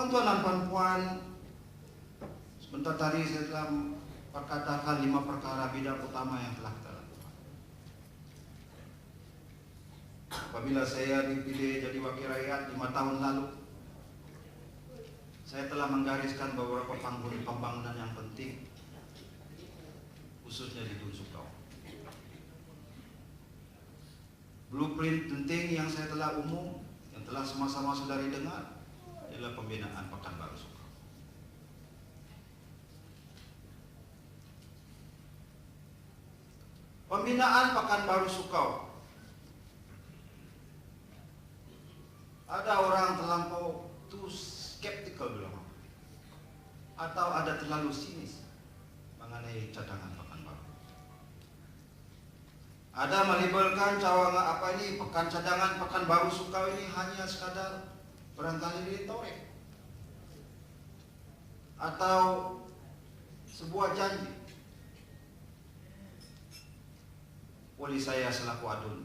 Tuan-tuan dan puan-puan, sebentar tadi saya telah perkatakan 5 perkara bidang utama yang telah kita lakukan. Apabila saya dipilih jadi wakil rakyat 5 tahun lalu, saya telah menggariskan beberapa pembangunan yang penting, khususnya di Dun Sukau. Blueprint penting yang saya telah yang telah sama-sama saudari dengar adalah pembinaan Pekanbaru Sukau. Pembinaan Pekanbaru Sukau. Ada orang terlampau too skeptical bilang, atau ada terlalu sinis mengenai cadangan Pekanbaru. Ada melabelkan cadangan Pekanbaru Sukau ini hanya sekadar barangkali retorik atau sebuah janji. Oleh saya selaku adun,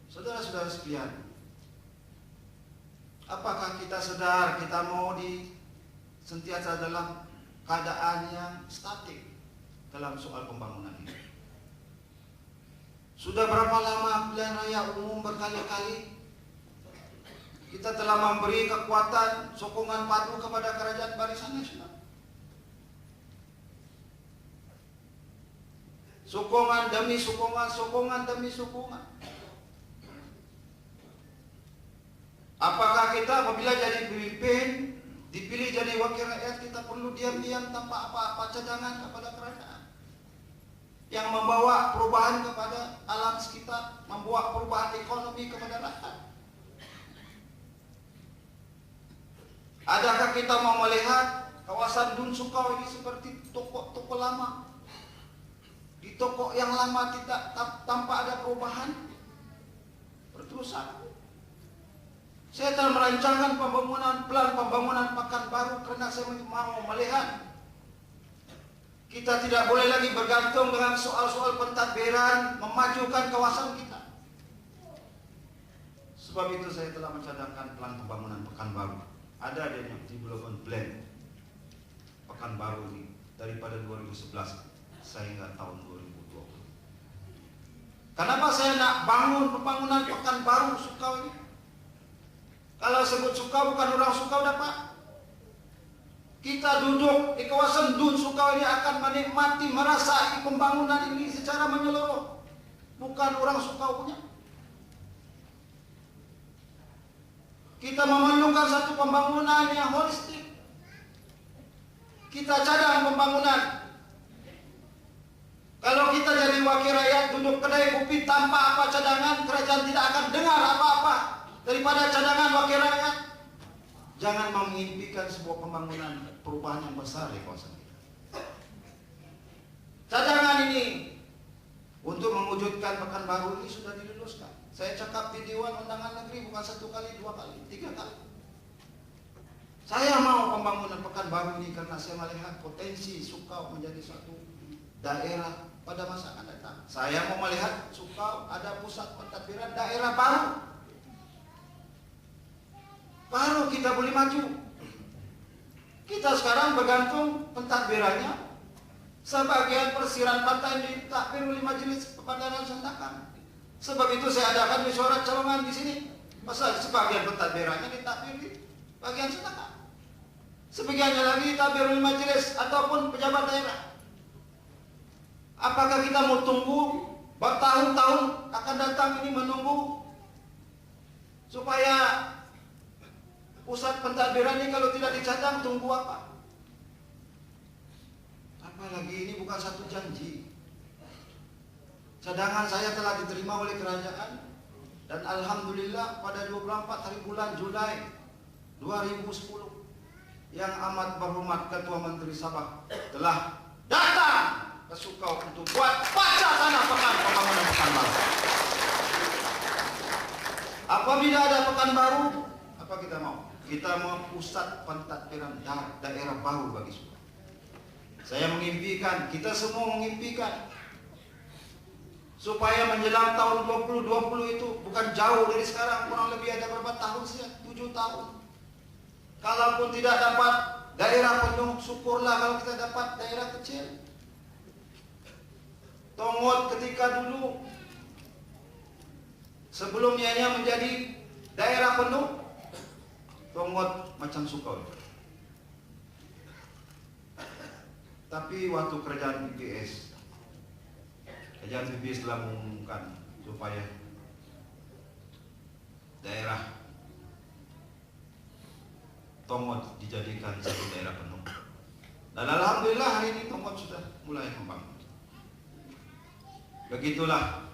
saudara-saudara sekalian, apakah kita sadar kita mau sentiasa dalam keadaan yang statik dalam soal pembangunan ini? Sudah berapa lama pilihan raya umum berkali-kali kita telah memberi kekuatan sokongan padu kepada Kerajaan Barisan Nasional. Sokongan demi sokongan, sokongan demi sokongan. Apakah kita apabila jadi pemimpin, dipilih jadi wakil rakyat, kita perlu diam-diam tanpa apa-apa cadangan kepada kerajaan yang membawa perubahan kepada alam sekitar, membawa perubahan ekonomi kepada rakyat? Adakah kita mau melihat kawasan Dun Sukau ini seperti toko-toko lama? Di toko yang lama tidak tanpa ada perubahan, berterusan. Saya telah merancangkan plan pembangunan Pekanbaru karena saya mau melihat kita tidak boleh lagi bergantung dengan soal-soal pentadbiran memajukan kawasan kita. Sebab itu saya telah mencadangkan plan pembangunan Pekanbaru. Ada development plan Pekanbaru ini daripada 2011 sehingga tahun 2020. Kenapa saya nak bangun pembangunan Pekanbaru Sukau ini? Kalau sebut Sukau, bukan orang Sukau dapat. Kita duduk di kawasan Dun Sukau ini akan menikmati, merasai pembangunan ini secara menyeluruh, bukan orang Sukau punya. Kita memerlukan satu pembangunan yang holistik. Kita cadang pembangunan. Kalau kita jadi wakil rakyat duduk kedai kopi tanpa apa cadangan, kerajaan tidak akan dengar apa-apa daripada cadangan wakil rakyat. Jangan mengimpikan sebuah pembangunan perubahan yang besar di kawasan kita. Cadangan ini untuk mewujudkan Pekanbaru ini sudah diluluskan. Saya cakap di Dewan Undangan Negeri bukan 1 kali, 2 kali, 3 kali. Saya mau pembangunan Pekanbaru ini karena saya melihat potensi Sukau menjadi satu daerah pada masa akan datang. Saya mau melihat Sukau ada pusat pentadbiran daerah baru kita boleh maju. Kita sekarang bergantung pentadbirannya, sebagian persiran pantai ditadbir oleh Majelis Pemandangan Sandakan. Sebab itu saya adakan mesyuarat calongan di sini. Pasal sebagian pentadbirannya ditadbir di bagian Sandakan, sebagiannya lagi ditadbir oleh majelis ataupun pejabat daerah. Apakah kita mau tunggu bertahun-tahun akan datang ini menunggu supaya pusat pentadbiran ini kalau tidak dicadang, tunggu apa? Apalagi ini bukan satu janji. Cadangan saya telah diterima oleh kerajaan dan alhamdulillah pada 24 hari bulan Julai 2010 yang amat berhormat Ketua Menteri Sabah telah datang ke Sukau untuk buat wacana pembangunan Pekanbaru. Apabila ada Pekanbaru, apa kita mau? Kita mau pusat pentadbiran daerah baru bagi Sukau. Saya mengimpikan, kita semua mengimpikan supaya menjelang tahun 2020 itu bukan jauh dari sekarang, kurang lebih ada berapa tahun saja, 7 tahun. Kalaupun tidak dapat daerah penuh, syukurlah kalau kita dapat daerah kecil. Tongot ketika dulu sebelumnya menjadi daerah penuh, Tongot macam Sukau. Tapi waktu kerajaan PBS telah mengumumkan supaya daerah Tongot dijadikan satu daerah penuh. Dan alhamdulillah hari ini Tongot sudah mulai membangun. Begitulah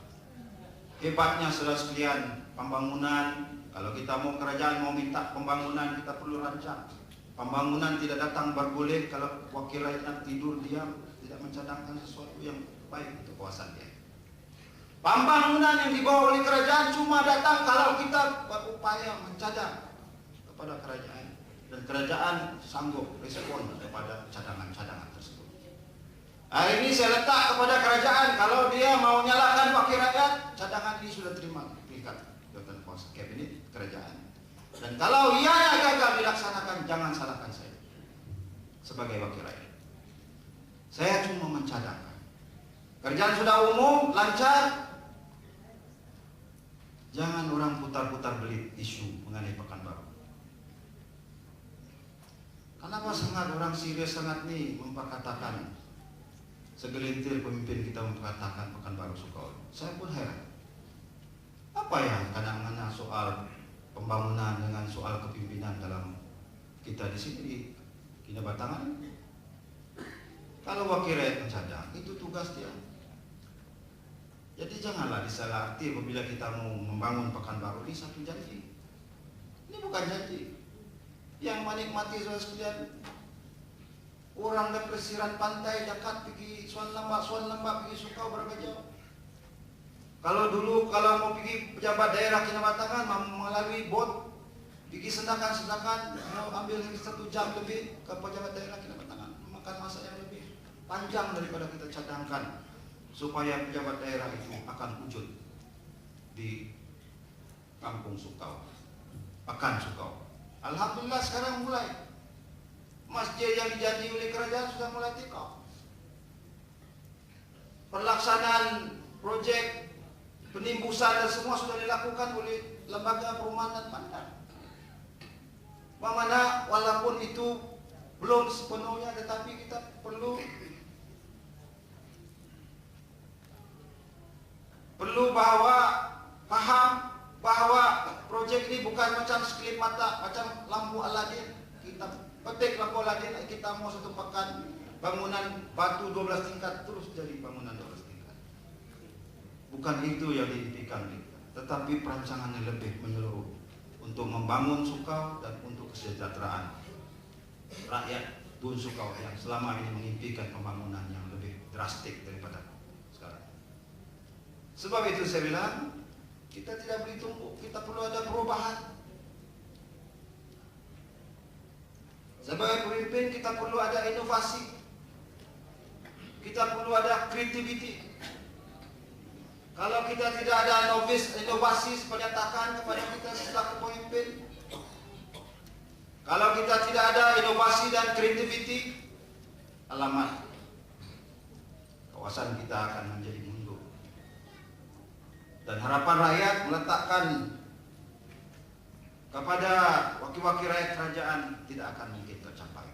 hebatnya saudara sekalian pembangunan. Kalau kita mau kerajaan mau minta pembangunan, kita perlu rancang. Pembangunan tidak datang berboleh kalau wakil rakyat tidur diam, tidak mencadangkan sesuatu yang baik untuk kawasan dia. Pembangunan yang dibawa oleh kerajaan cuma datang kalau kita berupaya mencadang kepada kerajaan, dan kerajaan sanggup respon kepada cadangan-cadangan tersebut. Hari ini saya letak kepada kerajaan, kalau dia mau nyalakan wakil rakyat, cadangan ini sudah terima tingkat jabatan kuasa kabinet kerajaan. Dan kalau ia gagal dilaksanakan, jangan salahkan saya sebagai wakil rakyat. Saya cuma mencadangkan. Kerjaan sudah umum, lancar. Jangan orang putar-putar belit isu mengenai Pekanbaru. Kenapa sangat orang serius sangat nih memperkatakan, segelintir pemimpin kita memperkatakan Pekanbaru Sukau. Saya pun heran. Apa yang kadang-kadang soal pembangunan dengan soal kepimpinan dalam kita di sini di Kinabatangan? Kalau wakil rakyat mencadang, itu tugas dia. Jadi janganlah disalah arti apabila kita mau membangun Pekanbaru ini satu janji. Ini bukan janji. Yang menikmati saudara sekalian, orang dari pesisir pantai dekat pergi Suan Lembak pergi Sukau berapa jauh? Kalau dulu kalau mau pergi pejabat daerah Kinabatangan melalui bot, pergi sedakan mau ambil 1 jam lebih ke pejabat daerah Kinabatangan, memakan masa yang lebih panjang daripada kita cadangkan supaya pejabat daerah itu akan wujud di kampung Sukau, Pekan Sukau. Alhamdulillah sekarang mulai masjid yang dijanji oleh kerajaan sudah mulai tikau. Pelaksanaan proyek penimbusan dan semua sudah dilakukan oleh lembaga perumahan dan bandar. Bagaimana walaupun itu belum sepenuhnya, tetapi kita perlu paham bahwa proyek ini bukan macam sekelip mata, macam lampu Aladin. Kita petik lampu Aladin, kita mau satu pekan bangunan batu 12 tingkat terus jadi bangunan 12 tingkat. Bukan itu yang diimpikan kita, tetapi perancangannya lebih menyeluruh untuk membangun Sukau dan untuk kesejahteraan rakyat Dun Sukau yang selama ini mengimpikan pembangunan yang lebih drastik daripada sekarang. Sebab itu saya bilang, kita tidak boleh tunggu, kita perlu ada perubahan. Sebagai pemimpin kita perlu ada inovasi, kita perlu ada creativity. Kalau kita tidak ada inovasi penyatakan kepada kita selaku pemimpin, kalau kita tidak ada inovasi dan creativity, alamat kawasan kita akan menjadi mundur. Dan harapan rakyat meletakkan kepada wakil-wakil rakyat kerajaan tidak akan mungkin tercapai.